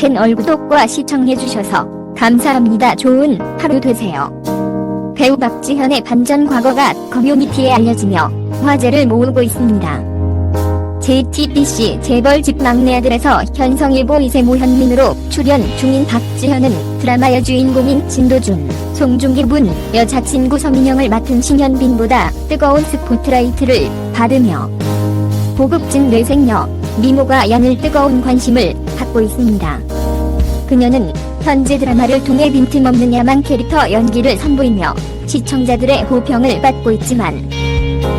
채널 구독과 시청해주셔서 감사합니다. 좋은 하루 되세요. 배우 박지현의 반전 과거가 커뮤니티에 알려지며 화제를 모으고 있습니다. JTBC 재벌집 막내 아들에서 현성일보 이세 모현민으로 출연 중인 박지현은 드라마 여주인공인 진도준, 송중기 분 여자친구 서민영을 맡은 신현빈보다 뜨거운 스포트라이트를 받으며 고급진 뇌생녀 미모가 연일 뜨거운 관심을 받고 있습니다. 그녀는 현재 드라마를 통해 빈틈없는 야망 캐릭터 연기를 선보이며 시청자들의 호평을 받고 있지만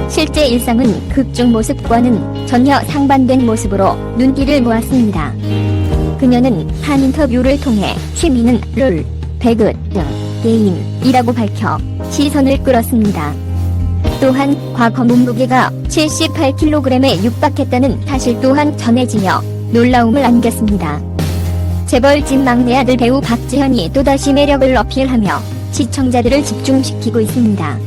실제 일상은 극중 모습과는 전혀 상반된 모습으로 눈길을 모았습니다. 그녀는 한 인터뷰를 통해 취미는 롤, 배그 등 게임이라고 밝혀 시선을 끌었습니다. 또한 과거 몸무게가 78kg에 육박했다는 사실 또한 전해지며 놀라움을 안겼습니다. 재벌집 막내 아들 배우 박지현이 또다시 매력을 어필하며 시청자들을 집중시키고 있습니다.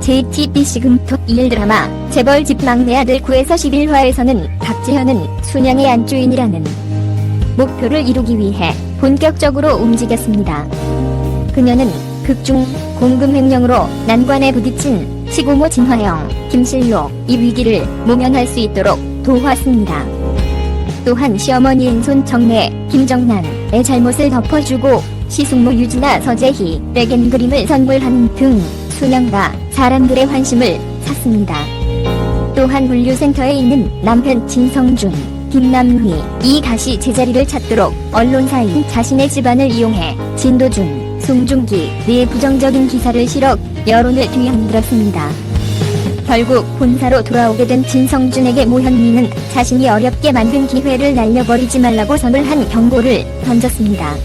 JTBC 금토 2일 드라마 재벌집 막내 아들 9에서 11화에서는 박지현은 순양의 안주인이라는 목표를 이루기 위해 본격적으로 움직였습니다. 그녀는 극중 공금횡령으로 난관에 부딪힌 시고모 진화영, 김실로 이 위기를 모면할 수 있도록 도왔습니다. 또한 시어머니인 손정래, 김정란의 잘못을 덮어주고 시숙모 유진아 서재희에겐 그림을 선물하는 등 순양과 사람들의 환심을 샀습니다. 또한 물류센터에 있는 남편 진성준, 김남휘이 다시 제자리를 찾도록 언론사인 자신의 집안을 이용해 진도준, 송중기의 부정적인 기사를 실어 여론을 뒤흔들었습니다. 결국 본사로 돌아오게 된 진성준에게 모현미는 자신이 어렵게 만든 기회를 날려버리지 말라고 선물한 경고를 던졌습니다.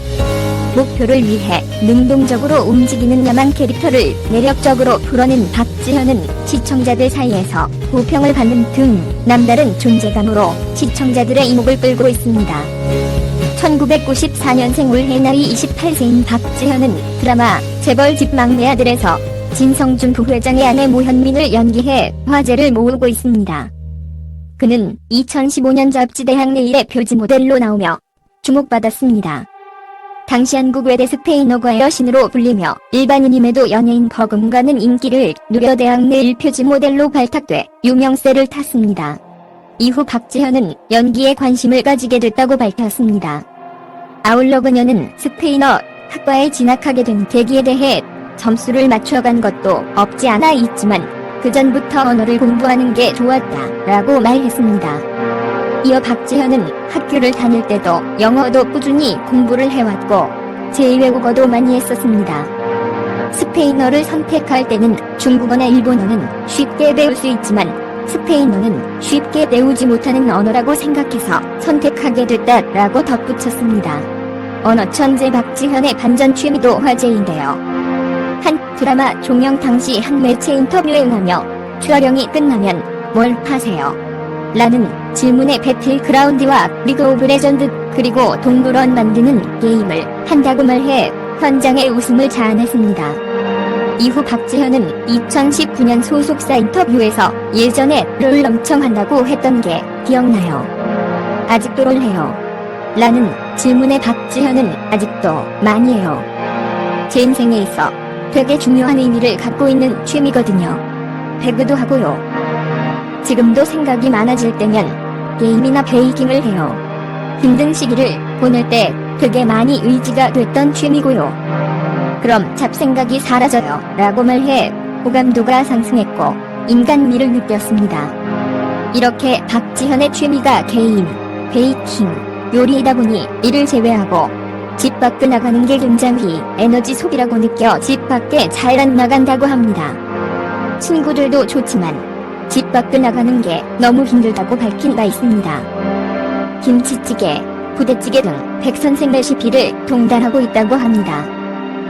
목표를 위해 능동적으로 움직이는 야망 캐릭터를 매력적으로 풀어낸 박지현은 시청자들 사이에서 호평을 받는 등 남다른 존재감으로 시청자들의 이목을 끌고 있습니다. 1994년생 올해 나이 28세인 박지현은 드라마 재벌집 막내 아들에서 진성준 부회장의 아내 모현민을 연기해 화제를 모으고 있습니다. 그는 2015년 잡지 대학내일의 표지 모델로 나오며 주목받았습니다. 당시 한국 외대 스페인어과의 여신으로 불리며 일반인임에도 연예인 버금가는 인기를 누려 대학내일 표지 모델로 발탁돼 유명세를 탔습니다. 이후 박지현은 연기에 관심을 가지게 됐다고 밝혔습니다. 아울러 그녀는 스페인어 학과에 진학하게 된 계기에 대해 점수를 맞춰간 것도 없지 않아 있지만 그전부터 언어를 공부하는 게 좋았다라고 말했습니다. 이어 박지현은 학교를 다닐 때도 영어도 꾸준히 공부를 해왔고 제2외국어도 많이 했었습니다. 스페인어를 선택할 때는 중국어나 일본어는 쉽게 배울 수 있지만 스페인어는 쉽게 배우지 못하는 언어라고 생각해서 선택하게 됐다라고 덧붙였습니다. 언어 천재 박지현의 반전 취미도 화제인데요. 한 드라마 종영 당시 한 매체 인터뷰에 응하며 촬영이 끝나면 뭘 하세요? 라는 질문에 배틀그라운드와 리그 오브 레전드 그리고 동물원 만드는 게임을 한다고 말해 현장의 웃음을 자아냈습니다. 이후 박지현은 2019년 소속사 인터뷰에서 예전에 롤 엄청 한다고 했던 게 기억나요? 아직도 롤 해요? 라는 질문에 박지현은 아직도 많이 해요. 제 인생에 있어 되게 중요한 의미를 갖고 있는 취미거든요. 배그도 하고요. 지금도 생각이 많아질 때면 게임이나 베이킹을 해요. 힘든 시기를 보낼 때 되게 많이 의지가 됐던 취미고요. 그럼 잡생각이 사라져요 라고 말해 호감도가 상승했고 인간미를 느꼈습니다. 이렇게 박지현의 취미가 게임, 베이킹, 요리이다 보니 이를 제외하고 집 밖에 나가는 게 굉장히 에너지 소비라고 느껴 집 밖에 잘 안 나간다고 합니다. 친구들도 좋지만 집 밖에 나가는 게 너무 힘들다고 밝힌 바 있습니다. 김치찌개, 부대찌개 등 백선생 레시피를 동달하고 있다고 합니다.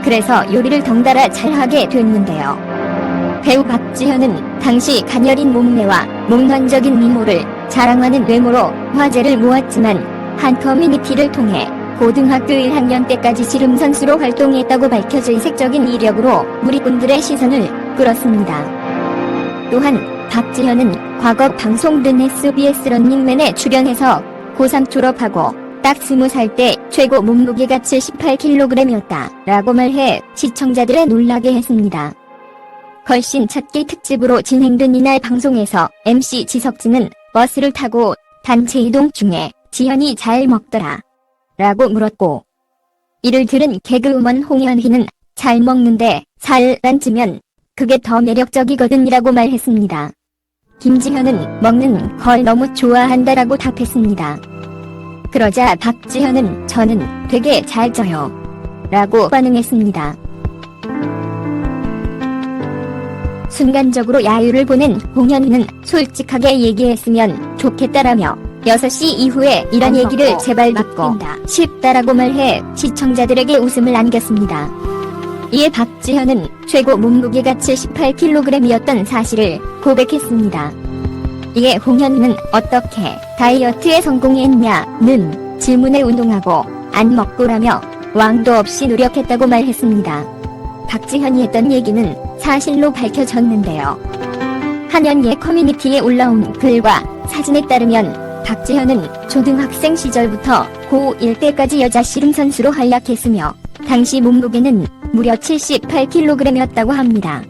그래서 요리를 덩달아 잘하게 됐는데요. 배우 박지현은 당시 가녀린 몸매와 몽환적인 미모를 자랑하는 외모로 화제를 모았지만 한 커뮤니티를 통해 고등학교 1학년 때까지 씨름 선수로 활동했다고 밝혀져 이색적인 이력으로 무리꾼들의 시선을 끌었습니다. 또한 박지현은 과거 방송된 SBS 런닝맨에 출연해서 고3 졸업하고 딱 20살 때 최고 몸무게가 78kg이었다 라고 말해 시청자들을 놀라게 했습니다. 걸신 찾기 특집으로 진행된 이날 방송에서 MC 지석진은 버스를 타고 단체 이동 중에 지현이 잘 먹더라 라고 물었고, 이를 들은 개그우먼 홍현희는 잘 먹는데 살 안 찌면 그게 더 매력적이거든 이라고 말했습니다. 김지현은 먹는 걸 너무 좋아한다라고 답했습니다. 그러자 박지현은 저는 되게 잘 쪄요 라고 반응했습니다. 순간적으로 야유를 보낸 홍현희는 솔직하게 얘기했으면 좋겠다라며 6시 이후에 이런 얘기를 제발 듣고 싶다라고 말해 시청자들에게 웃음을 안겼습니다. 이에 박지현은 최고 몸무게가 78kg이었던 사실을 고백했습니다. 이에 홍현희는 어떻게 다이어트에 성공했냐는 질문에 운동하고 안 먹고라며 왕도 없이 노력했다고 말했습니다. 박지현이 했던 얘기는 사실로 밝혀졌는데요. 한연예 커뮤니티에 올라온 글과 사진에 따르면 박지현은 초등학생 시절부터 고1 때까지 여자 씨름 선수로 활약했으며 당시 몸무게는 무려 78kg이었다고 합니다.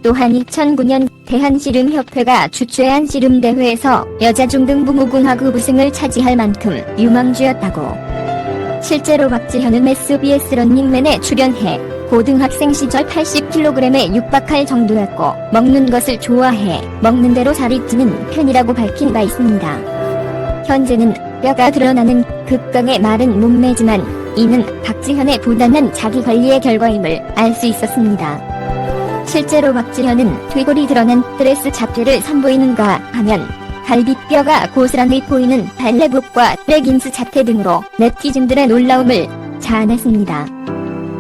또한 2009년 대한씨름협회가 주최한 씨름대회에서 여자 중등부 무궁화급 우승을 차지할 만큼 유망주였다고. 실제로 박지현은 SBS 런닝맨에 출연해 고등학생 시절 80kg에 육박할 정도였고 먹는 것을 좋아해 먹는 대로 살이 찌는 편이라고 밝힌 바 있습니다. 현재는 뼈가 드러나는 극강의 마른 몸매지만 이는 박지현의 부단한 자기관리의 결과임을 알 수 있었습니다. 실제로 박지현은 퇴골이 드러난 드레스 자켓을 선보이는가 하면 갈비뼈가 고스란히 보이는 발레복과 레깅스 자태 등으로 네티즌들의 놀라움을 자아냈습니다.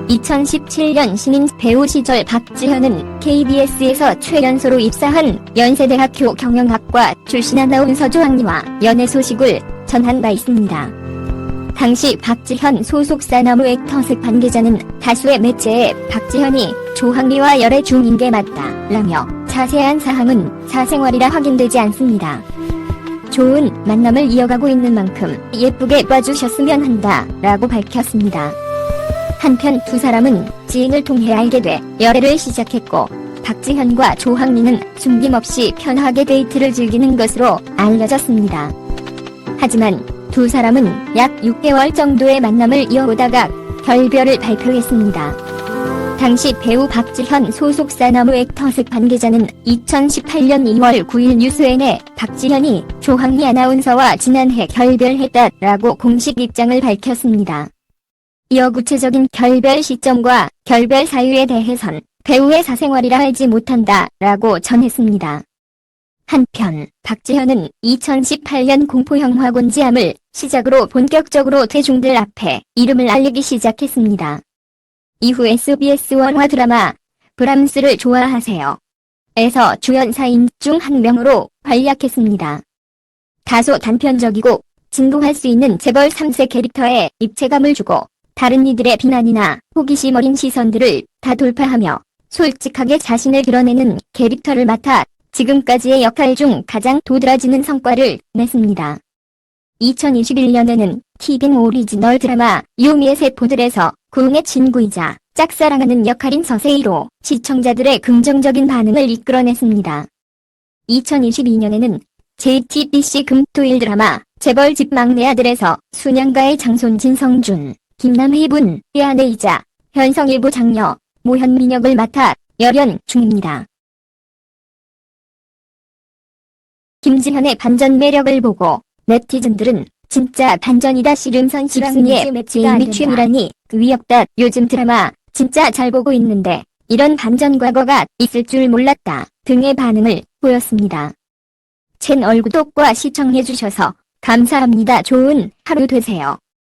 2017년 신인 배우 시절 박지현은 KBS에서 최연소로 입사한 연세대학교 경영학과 출신 아나운서 조항리와 연애 소식을 전한 바 있습니다. 당시 박지현 소속사 나무 액터스 관계자는 다수의 매체에 박지현이 조항리와 열애 중인 게 맞다 라며 자세한 사항은 사생활이라 확인되지 않습니다. 좋은 만남을 이어가고 있는 만큼 예쁘게 봐주셨으면 한다 라고 밝혔습니다. 한편 두 사람은 지인을 통해 알게 돼 열애를 시작했고 박지현과 조항리는 숨김없이 편하게 데이트를 즐기는 것으로 알려졌습니다. 하지만 두 사람은 약 6개월 정도의 만남을 이어오다가 결별을 발표했습니다. 당시 배우 박지현 소속사 나무 액터스 관계자는 2018년 2월 9일 뉴스엔에 박지현이 조항리 아나운서와 지난해 결별했다라고 공식 입장을 밝혔습니다. 이어 구체적인 결별 시점과 결별 사유에 대해선 배우의 사생활이라 알지 못한다라고 전했습니다. 한편 박지현은 2018년 공포영화 곤지암을 시작으로 본격적으로 대중들 앞에 이름을 알리기 시작했습니다. 이후 SBS 원화 드라마 브람스를 좋아하세요 에서 주연사인 중 한 명으로 활약했습니다. 다소 단편적이고 진동할 수 있는 재벌 3세 캐릭터에 입체감을 주고 다른 이들의 비난이나 호기심 어린 시선들을 다 돌파하며 솔직하게 자신을 드러내는 캐릭터를 맡아 지금까지의 역할 중 가장 도드라지는 성과를 냈습니다. 2021년에는 TVN 오리지널 드라마 요미의 세포들에서 구웅의 친구이자 짝사랑하는 역할인 서세희로 시청자들의 긍정적인 반응을 이끌어냈습니다. 2022년에는 JTBC 금토일 드라마 재벌집 막내 아들에서 순양가의 장손 진성준, 김남희분의 아내이자 현성일보 장녀 모현민 역을 맡아 열연 중입니다. 김지현의 반전 매력을 보고 네티즌들은 진짜 반전이다 씨름선 집순이의 제이미 취미라니 위협다 요즘 드라마 진짜 잘 보고 있는데 이런 반전 과거가 있을 줄 몰랐다 등의 반응을 보였습니다. 채널 구독과 시청해주셔서 감사합니다. 좋은 하루 되세요.